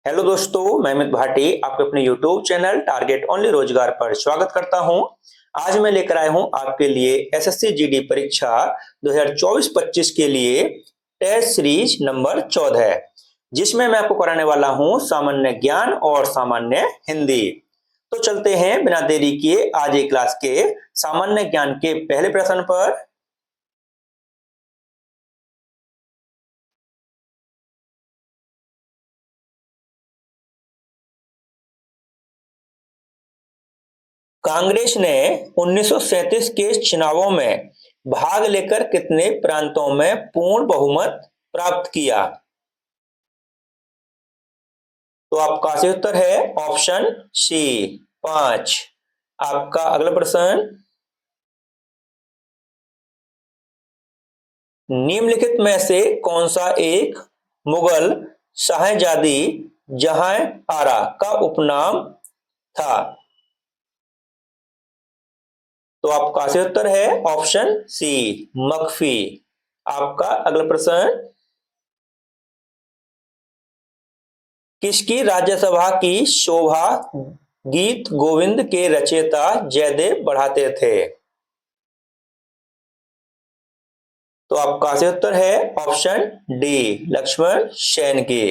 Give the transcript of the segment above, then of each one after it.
Hello दोस्तों, मैं अमित भाटी आपके अपने YouTube चैनल टारगेट ओनली रोजगार पर स्वागत करता हूं। आज मैं लेकर आया हूं आपके लिए एसएससी जीडी परीक्षा 2024-25 के लिए टेस्ट सीरीज नंबर 14, जिसमें मैं आपको कराने वाला हूं सामान्य ज्ञान और सामान्य हिंदी। तो चलते हैं बिना देरी किए आज एक क्लास के सामान्य ज्ञान के पहले प्रश्न पर। कांग्रेस ने 1937 के चुनावों में भाग लेकर कितने प्रांतों में पूर्ण बहुमत प्राप्त किया? तो आपका सही उत्तर है ऑप्शन सी, 5। आपका अगला प्रश्न, निम्नलिखित में से कौन सा एक मुगल शाहजादी जहां आरा का उपनाम था? तो आपका सही उत्तर है ऑप्शन सी, मखफी। आपका अगला प्रश्न, किसकी राज्यसभा की शोभा गीत गोविंद के रचयिता जयदेव बढ़ाते थे? तो आपका सही उत्तर है ऑप्शन डी, लक्ष्मण सेन की।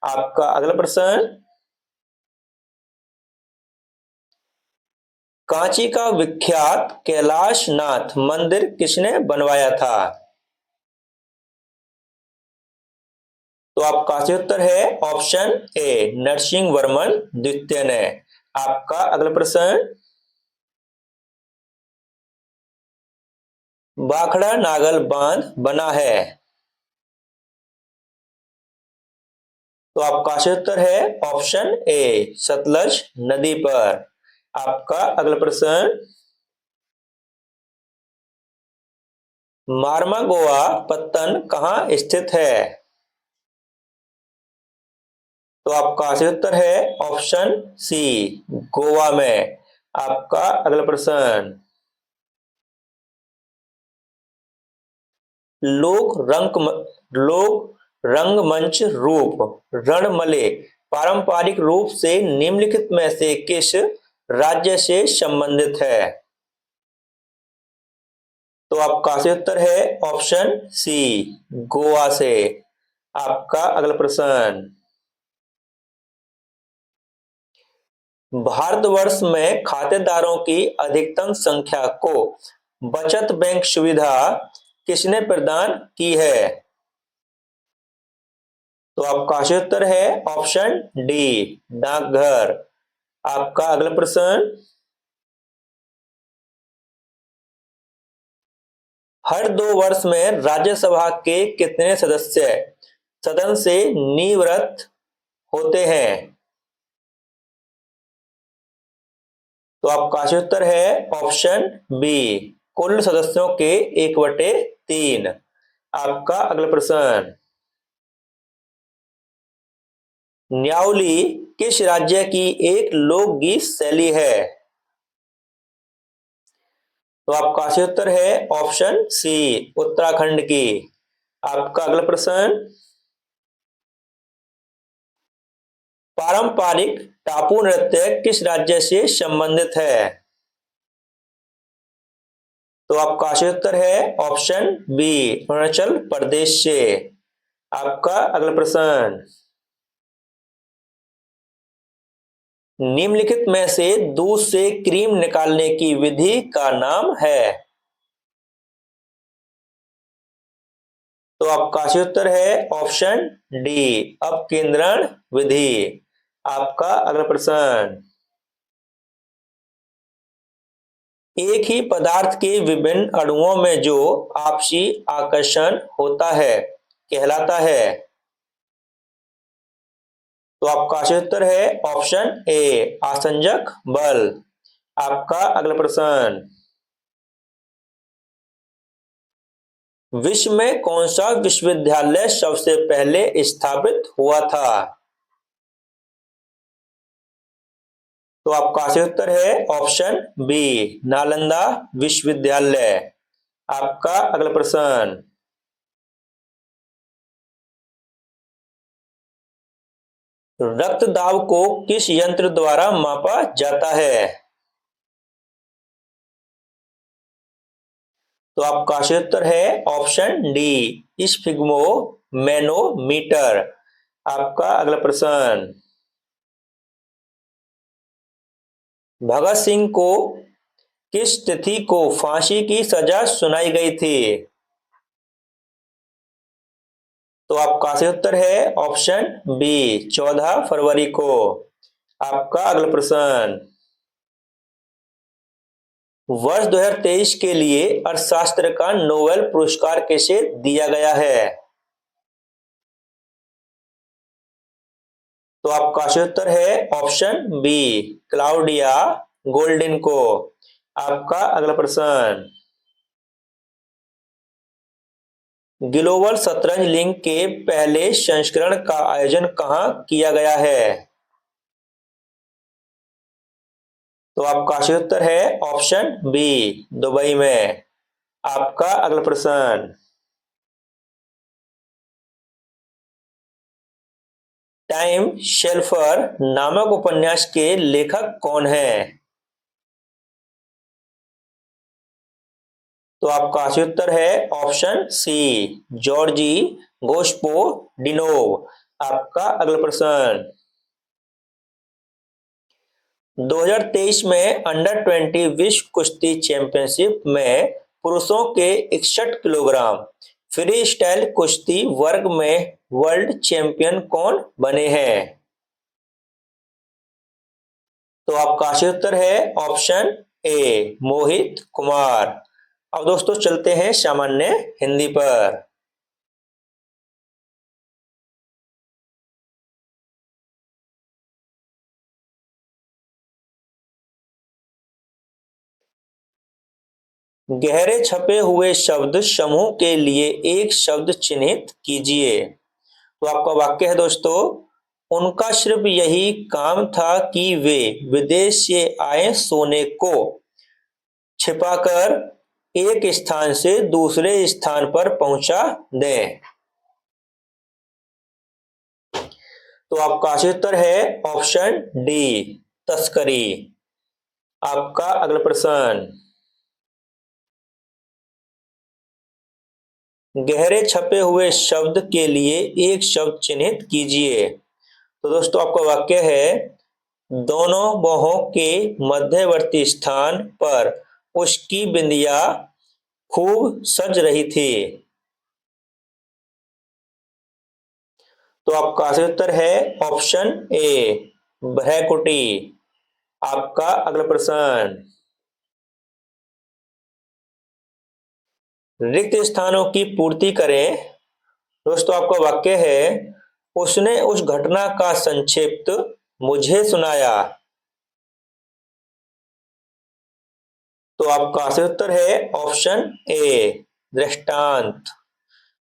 आपका अगला प्रश्न, कांची का विख्यात कैलाशनाथ मंदिर किसने बनवाया था? तो आपका सही उत्तर है ऑप्शन ए, नरसिंह वर्मन द्वितीय ने। आपका अगला प्रश्न, भाखड़ा नागल बांध बना है? तो आपका सही उत्तर है ऑप्शन ए, सतलज नदी पर। आपका अगला प्रश्न, मार्मागोआ पत्तन कहाँ स्थित है? तो आपका सही उत्तर है ऑप्शन सी, गोवा में। आपका अगला प्रश्न, लोक रंगमंच रूप रणमले पारंपरिक रूप से निम्नलिखित में से किस राज्य से संबंधित है? तो आपका सही उत्तर है ऑप्शन सी, गोवा से। आपका अगला प्रश्न, भारतवर्ष में खातेदारों की अधिकतम संख्या को बचत बैंक सुविधा किसने प्रदान की है? तो आपका सही उत्तर है ऑप्शन डी, डाकघर। आपका अगला प्रश्न, हर 2 वर्ष में राज्यसभा के कितने सदस्य सदन से निवृत्त होते हैं? तो आपका सही उत्तर है ऑप्शन बी, कुल सदस्यों के 1/3। आपका अगला प्रश्न, न्याउली किस राज्य की एक लोकगीत शैली है? तो आपका सही उत्तर है ऑप्शन सी, उत्तराखंड की। आपका अगला प्रश्न, पारंपरिक टापू नृत्य किस राज्य से संबंधित है? तो आपका सही उत्तर है ऑप्शन बी, अरुणाचल प्रदेश से। आपका अगला प्रश्न, निम्नलिखित में से दूध से क्रीम निकालने की विधि का नाम है? तो आपका सही उत्तर है ऑप्शन डी, अपकेंद्रण विधि। आपका अगला प्रश्न, एक ही पदार्थ के विभिन्न अणुओं में जो आपसी आकर्षण होता है कहलाता है? तो आपका सही उत्तर है ऑप्शन ए, आसंजक बल। आपका अगला प्रश्न, विश्व में कौन सा विश्वविद्यालय सबसे पहले स्थापित हुआ था? तो आपका सही उत्तर है ऑप्शन बी, नालंदा विश्वविद्यालय। आपका अगला प्रश्न, रक्त दाब को किस यंत्र द्वारा मापा जाता है? तो आपका सही उत्तर है ऑप्शन डी, स्फिग्मो मैनोमीटर। आपका अगला प्रश्न, भगत सिंह को किस तिथि को फांसी की सजा सुनाई गई थी? तो आपका सही उत्तर है ऑप्शन बी, 14 फरवरी को। आपका अगला प्रश्न, वर्ष 2023 के लिए अर्थशास्त्र का नोबेल पुरस्कार किसे दिया गया है? तो आपका सही उत्तर है ऑप्शन बी, क्लाउडिया गोल्डिन को। आपका अगला प्रश्न, ग्लोबल शतरंज लीग के पहले संस्करण का आयोजन कहाँ किया गया है? तो आपका सही उत्तर है ऑप्शन बी, दुबई में। आपका अगला प्रश्न, टाइम शेल्फर नामक उपन्यास के लेखक कौन हैं? तो आपका सही उत्तर है ऑप्शन सी, जॉर्जी गोस्पोडिनोव। आपका अगला प्रश्न, 2023 में अंडर 20 विश्व कुश्ती चैंपियनशिप में पुरुषों के 61 किलोग्राम फ्री स्टाइल कुश्ती वर्ग में वर्ल्ड चैंपियन कौन बने हैं? तो आपका सही उत्तर है ऑप्शन ए, मोहित कुमार। अब दोस्तों चलते हैं सामान्य हिंदी पर। गहरे छपे हुए शब्द समूह के लिए एक शब्द चिन्हित कीजिए। तो आपका वाक्य है दोस्तों, उनका सिर्फ यही काम था कि वे विदेश से आए सोने को छिपाकर एक स्थान से दूसरे स्थान पर पहुंचा दें। तो आपका सही उत्तर है ऑप्शन डी, तस्करी। आपका अगला प्रश्न, गहरे छपे हुए शब्द के लिए एक शब्द चिन्हित कीजिए। तो दोस्तों आपका वाक्य है, दोनों बाहों के मध्यवर्ती स्थान पर उसकी बिंदिया खूब सज रही थी। तो आपका सही उत्तर है ऑप्शन ए, भ्रैकुटी। आपका अगला प्रश्न, रिक्त स्थानों की पूर्ति करें। दोस्तों आपका वाक्य है, उसने उस घटना का संक्षिप्त मुझे सुनाया। तो आपका सही उत्तर है ऑप्शन ए, दृष्टांत।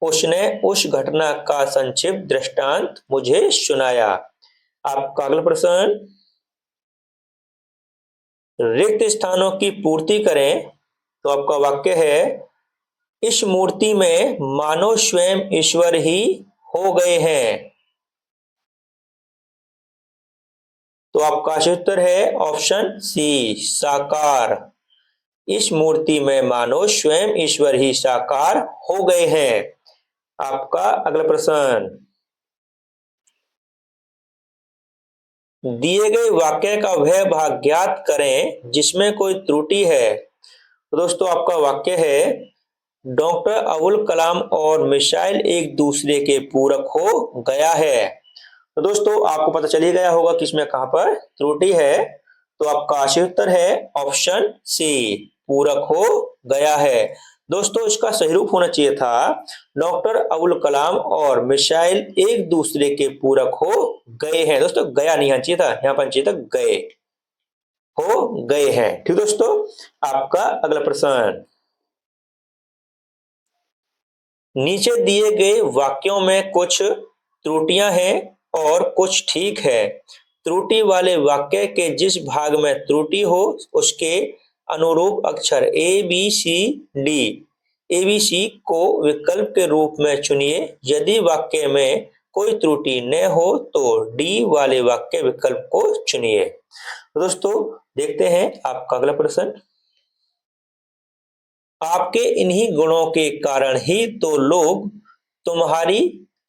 उसने उस घटना का संक्षिप्त दृष्टांत मुझे सुनाया। आपका अगला प्रश्न, रिक्त स्थानों की पूर्ति करें। तो आपका वाक्य है, इस मूर्ति में मानो स्वयं ईश्वर ही हो गए हैं। तो आपका सही उत्तर है ऑप्शन सी, साकार। इस मूर्ति में मानो स्वयं ईश्वर ही साकार हो गए हैं। आपका अगला प्रश्न, दिए गए वाक्य का वह भाग ज्ञात करें जिसमें कोई त्रुटि है। तो दोस्तों आपका वाक्य है, डॉक्टर अबुल कलाम और मिसाइल एक दूसरे के पूरक हो गया है। तो दोस्तों आपको पता चल ही गया होगा कि इसमें कहां पर त्रुटि है। तो आपका सही उत्तर है ऑप्शन सी, पूरक हो गया है। दोस्तों इसका सही रूप होना चाहिए था, डॉक्टर अबुल कलाम और मिसाइल एक दूसरे के पूरक हो गए हैं। दोस्तों गया नहीं आना चाहिए था, यहां पर चाहिए था गए, हो गए हैं। ठीक दोस्तों, आपका अगला प्रश्न, नीचे दिए गए वाक्यों में कुछ त्रुटियां हैं और कुछ ठीक है। त्रुटि वाले वाक्य के जिस भाग में त्रुटि हो उसके अनुरूप अक्षर ए बी सी को विकल्प के रूप में चुनिए। यदि वाक्य में कोई त्रुटि न हो तो डी वाले वाक्य विकल्प को चुनिए। तो दोस्तों देखते हैं आपका अगला प्रश्न। आपके इन्हीं गुणों के कारण ही तो लोग तुम्हारी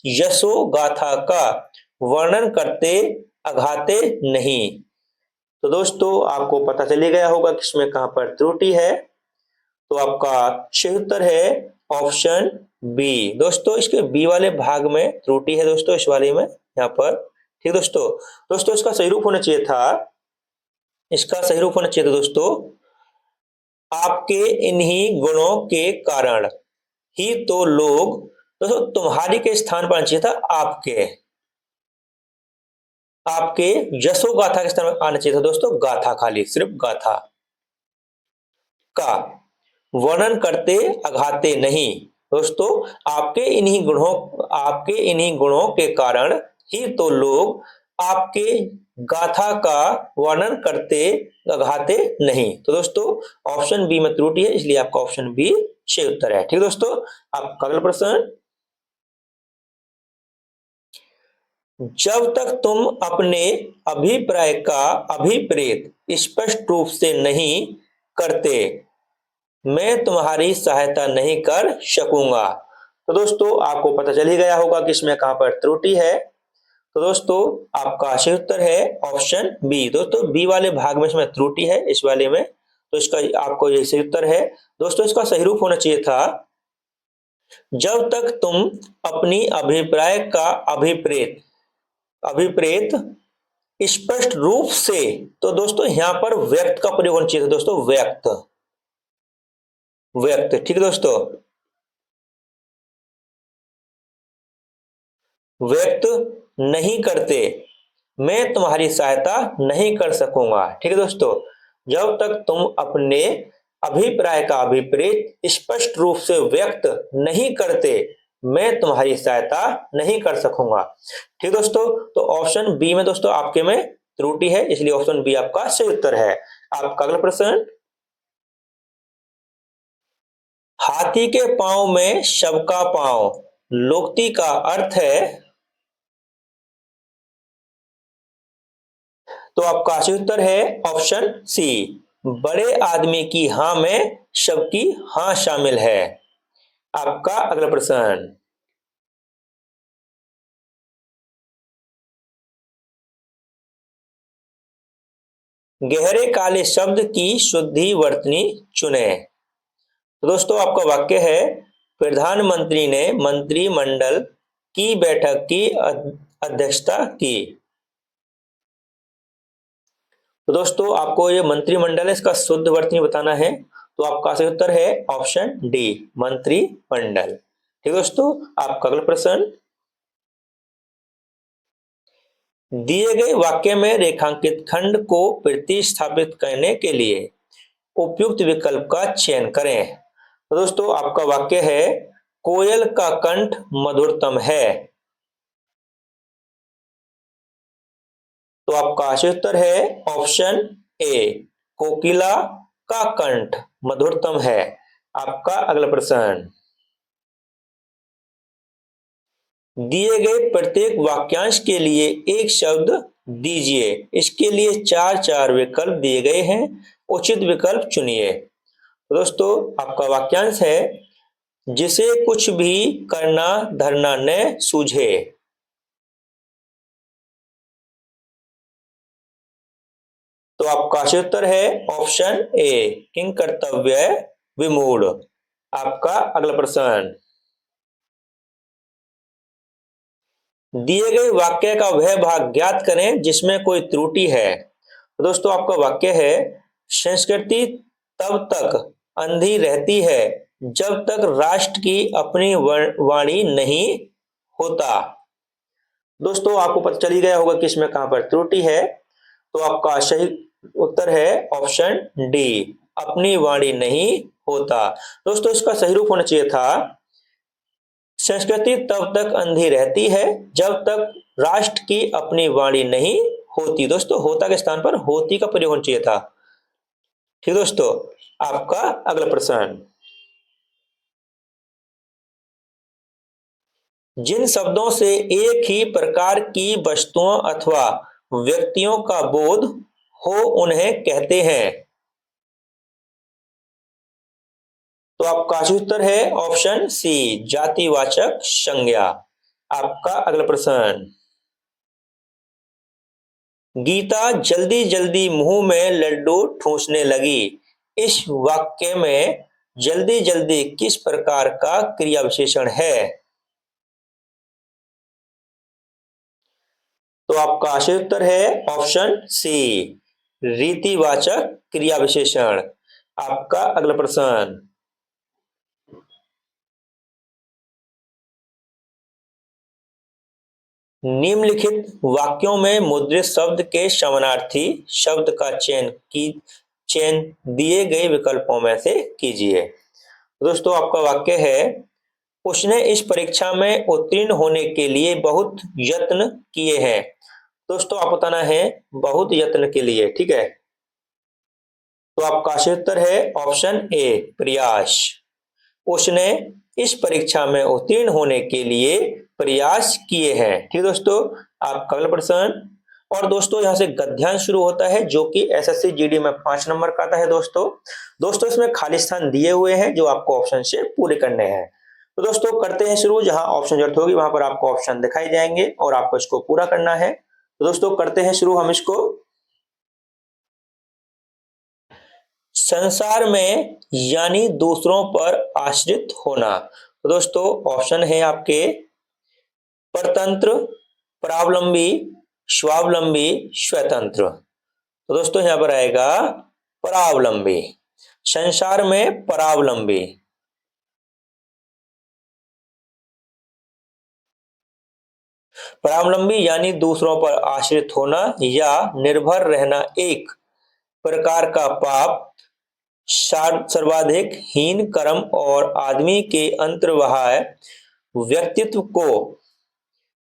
यशो गाथा का वर्णन करते अघाते नहीं। तो दोस्तों आपको पता चल ही गया होगा कि इसमें कहां पर त्रुटि है। तो आपका सही उत्तर है ऑप्शन बी। दोस्तों इसके बी वाले भाग में त्रुटि है दोस्तों, इस वाले में यहाँ पर। ठीक दोस्तों, दोस्तों इसका सही रूप होना चाहिए था, इसका सही रूप होना चाहिए था दोस्तों, आपके इन्हीं गुणों के कारण ही तो लोग। दोस्तों तुम्हारी के स्थान पर आना चाहिए था आपके, आपके यशो गाथा के स्थान पर आना चाहिए था दोस्तों गाथा, खाली सिर्फ गाथा का वर्णन करते अघाते नहीं। दोस्तों आपके इन्हीं गुणों के कारण ही तो लोग आपके गाथा का वर्णन करते अघाते नहीं। तो दोस्तों ऑप्शन बी में त्रुटि है, इसलिए आपका ऑप्शन बी सही उत्तर है। ठीक दोस्तों, आपका अगला प्रश्न। जब तक तुम अपने अभिप्राय का अभिप्रेत स्पष्ट रूप से नहीं करते, मैं तुम्हारी सहायता नहीं कर सकूंगा। तो दोस्तों आपको पता चल ही गया होगा कि इसमें कहां पर त्रुटि है। तो दोस्तों आपका सही उत्तर है ऑप्शन बी। दोस्तों बी वाले भाग में इसमें त्रुटि है, इस वाले में, तो इसका आपको यही सही उत्तर है। दोस्तों इसका सही रूप होना चाहिए था, जब तक तुम अपनी अभिप्राय का अभिप्रेत अभिप्रेत स्पष्ट रूप से। तो दोस्तों यहां पर व्यक्त का प्रयोग होना चाहिए था दोस्तों, व्यक्त व्यक्त। ठीक है दोस्तों, व्यक्त नहीं करते, मैं तुम्हारी सहायता नहीं कर सकूंगा। ठीक है दोस्तों, जब तक तुम अपने अभिप्राय का अभिप्रेत स्पष्ट रूप से व्यक्त नहीं करते, मैं तुम्हारी सहायता नहीं कर सकूंगा। ठीक दोस्तों, तो ऑप्शन बी में दोस्तों आपके में त्रुटि है, इसलिए ऑप्शन बी आपका सही उत्तर है। आपका अगला प्रश्न। हाथी के पांव में सबका पांव, लोकती का अर्थ है। तो आपका सही उत्तर है ऑप्शन सी, बड़े आदमी की हां में सबकी हां शामिल है। आपका अगला प्रश्न। गहरे काले शब्द की शुद्धि वर्तनी चुने। तो दोस्तों आपका वाक्य है, प्रधानमंत्री ने मंत्रिमंडल की बैठक की अध्यक्षता की। तो दोस्तों आपको ये मंत्रिमंडल है, इसका शुद्ध वर्तनी बताना है। तो आपका सही उत्तर है ऑप्शन डी, मंत्रिमंडल। ठीक दोस्तों, आपका अगला प्रश्न। दिए गए वाक्य में रेखांकित खंड को प्रतिस्थापित करने के लिए उपयुक्त विकल्प का चयन करें। तो दोस्तों आपका वाक्य है, कोयल का कंठ मधुरतम है। तो आपका सही उत्तर है ऑप्शन ए, कोकिला का कंठ मधुरतम है। आपका अगला प्रश्न। दिए गए प्रत्येक वाक्यांश के लिए एक शब्द दीजिए, इसके लिए चार चार विकल्प दिए गए हैं, उचित विकल्प चुनिए। दोस्तों आपका वाक्यांश है, जिसे कुछ भी करना धरना न सूझे। तो आपका सही उत्तर है ऑप्शन ए, किंग कर्तव्य विमूढ़। आपका अगला प्रश्न। दिए गए वाक्य का वह भाग ज्ञात करें जिसमें कोई त्रुटि है। तो दोस्तों आपका वाक्य है, संस्कृति तब तक अंधी रहती है जब तक राष्ट्र की अपनी वाणी नहीं होता। दोस्तों आपको पता चल ही गया होगा कि इसमें कहां पर त्रुटि है। तो आपका सही उत्तर है ऑप्शन डी, अपनी वाणी नहीं होता। दोस्तों इसका सही रूप होना चाहिए था, संस्कृति तब तक अंधी रहती है जब तक राष्ट्र की अपनी वाणी नहीं होती। दोस्तों होता के स्थान पर होती का प्रयोग होना चाहिए था। ठीक दोस्तों, आपका अगला प्रश्न। जिन शब्दों से एक ही प्रकार की वस्तुओं अथवा व्यक्तियों का बोध हो उन्हें कहते हैं। तो आपका सही उत्तर है ऑप्शन सी, जातिवाचक संज्ञा। आपका अगला प्रश्न, गीता जल्दी जल्दी मुंह में लड्डू ठूंसने लगी। इस वाक्य में जल्दी जल्दी किस प्रकार का क्रिया विशेषण है? तो आपका सही उत्तर है ऑप्शन सी, रीतिवाचक क्रिया विशेषण। आपका अगला प्रश्न, निम्नलिखित वाक्यों में मुद्रित शब्द के समानार्थी शब्द का चयन दिए गए विकल्पों में से कीजिए। दोस्तों आपका वाक्य है, उसने इस परीक्षा में उत्तीर्ण होने के लिए बहुत यत्न किए हैं। दोस्तों आप बताना है बहुत यत्न के लिए, ठीक है। तो आपका सही उत्तर है ऑप्शन ए, प्रयास। उसने इस परीक्षा में उत्तीर्ण होने के लिए प्रयास किए हैं। ठीक दोस्तों, आपका अगला प्रश्न, और दोस्तों यहाँ से गद्यांश शुरू होता है जो कि एसएससी जीडी में 5 नंबर का आता है। दोस्तों इसमें खाली स्थान दिए हुए हैं जो आपको ऑप्शन से पूरे करने हैं। तो दोस्तों करते हैं शुरू, जहां ऑप्शन जरूरत होगी वहां पर आपको ऑप्शन दिखाई जाएंगे और आपको इसको पूरा करना है। तो दोस्तों करते हैं शुरू हम इसको। संसार में यानी दूसरों पर आश्रित होना। तो दोस्तों ऑप्शन है आपके परतंत्र, परावलंबी, स्वावलंबी, स्वतंत्र। तो दोस्तों यहां पर आएगा परावलंबी, संसार में परावलंबी। परावलंबी यानी दूसरों पर आश्रित होना या निर्भर रहना एक प्रकार का पाप, सर्वाधिक हीन कर्म और आदमी के अंतर्वाह व्यक्तित्व को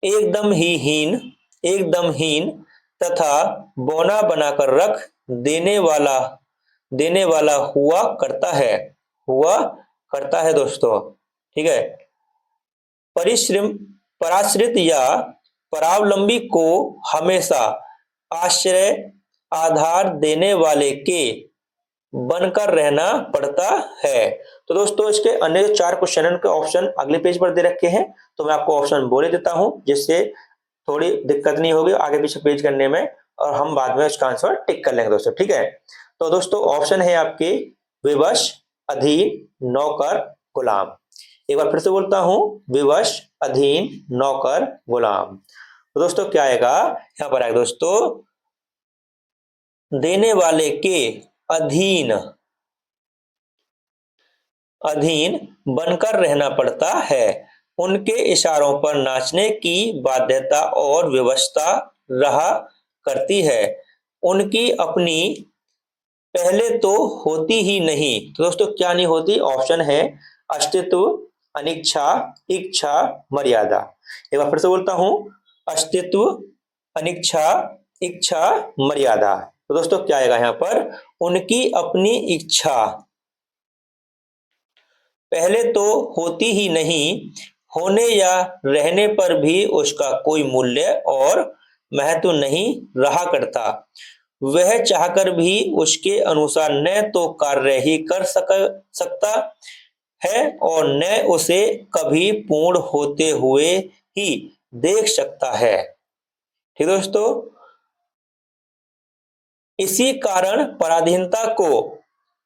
एकदम हीन तथा बौना बनाकर रख देने वाला हुआ करता है दोस्तों। ठीक है, परिश्रम पराश्रित या परावलंबी को हमेशा आश्रय आधार देने वाले के बनकर रहना पड़ता है। तो दोस्तों इसके अन्य 4 क्वेश्चन के ऑप्शन अगले पेज पर दे रखे हैं, तो मैं आपको ऑप्शन बोले देता हूं जिससे थोड़ी दिक्कत नहीं होगी आगे पीछे पेज करने में, और हम बाद में उसका आंसर टिक कर लेंगे दोस्तों। ठीक है, तो दोस्तों ऑप्शन है आपके विवश, अधीन, नौकर, गुलाम। एक बार फिर से बोलता हूं, विवश, अधीन, नौकर, गुलाम। तो दोस्तों क्या आएगा यहां पर आएगा दोस्तों, देने वाले के अधीन बनकर रहना पड़ता है, उनके इशारों पर नाचने की बाध्यता और व्यवस्था रहा करती है, उनकी अपनी पहले तो होती ही नहीं। तो दोस्तों क्या नहीं होती? ऑप्शन है अस्तित्व, अनिच्छा, इच्छा, मर्यादा। एक बार फिर से बोलता हूं, अस्तित्व, अनिच्छा, इच्छा, मर्यादा। तो दोस्तों क्या आएगा यहां पर, उनकी अपनी इच्छा पहले तो होती ही नहीं, होने या रहने पर भी उसका कोई मूल्य और महत्व नहीं रहा करता, वह चाहकर भी उसके अनुसार न तो कार्य ही कर सकता है और न उसे कभी पूर्ण होते हुए ही देख सकता है। ठीक दोस्तों, इसी कारण पराधीनता को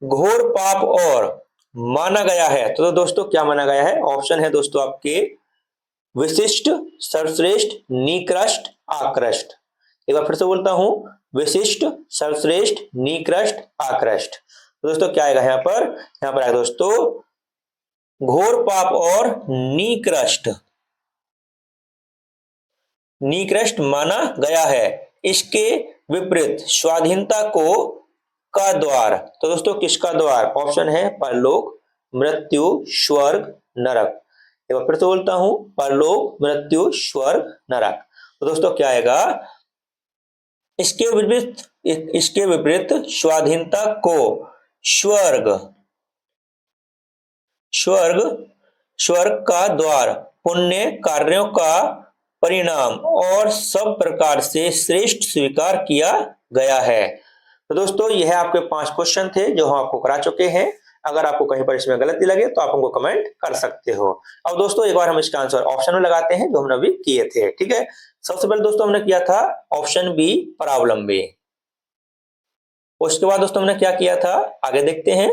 घोर पाप और माना गया है। तो दोस्तों क्या माना गया है? ऑप्शन है दोस्तों आपके विशिष्ट, सर्वश्रेष्ठ, निकृष्ट, आकृष्ट। एक बार फिर से बोलता हूं, विशिष्ट, सर्वश्रेष्ठ, निकृष्ट, आकृष्ट। तो दोस्तों क्या आएगा यहां पर? यहां पर आएगा दोस्तों घोर पाप और निकृष्ट माना गया है। इसके विपरीत स्वाधीनता को का द्वार। तो दोस्तों किसका द्वार? ऑप्शन है परलोक, मृत्यु, स्वर्ग, नरक। एक बार फिर से बोलता हूं, परलोक, मृत्यु, स्वर्ग, नरक। तो दोस्तों क्या आएगा? इसके विपरीत स्वाधीनता को स्वर्ग स्वर्ग स्वर्ग का द्वार, पुण्य कार्यों का परिणाम और सब प्रकार से श्रेष्ठ स्वीकार किया गया है। तो दोस्तों यह आपके 5 क्वेश्चन थे जो हम आपको करा चुके हैं। अगर आपको कहीं पर इसमें गलती लगे तो आप हमको कमेंट कर सकते हो। अब दोस्तों एक बार हम इसका आंसर ऑप्शन में लगाते हैं जो हमने अभी किए थे। ठीक है, सबसे पहले दोस्तों हमने किया था ऑप्शन बी परावलंबी। उसके बाद दोस्तों हमने क्या किया था, आगे देखते हैं।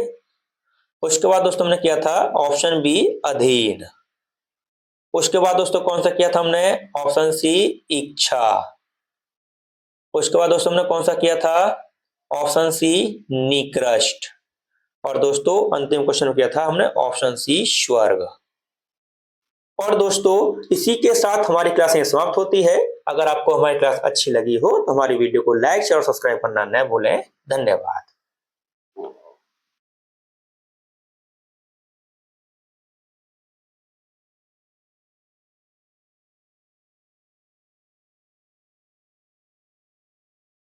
उसके बाद दोस्तों हमने किया था ऑप्शन बी अधीन। उसके बाद दोस्तों कौन सा किया था हमने, ऑप्शन सी इच्छा। उसके बाद दोस्तों हमने कौन सा किया था, ऑप्शन सी निकृष्ट। और दोस्तों अंतिम क्वेश्चन किया था हमने ऑप्शन सी स्वर्ग। और दोस्तों इसी के साथ हमारी क्लास यहीं समाप्त होती है। अगर आपको हमारी क्लास अच्छी लगी हो तो हमारी वीडियो को लाइक शेयर और सब्सक्राइब करना न भूलें। धन्यवाद।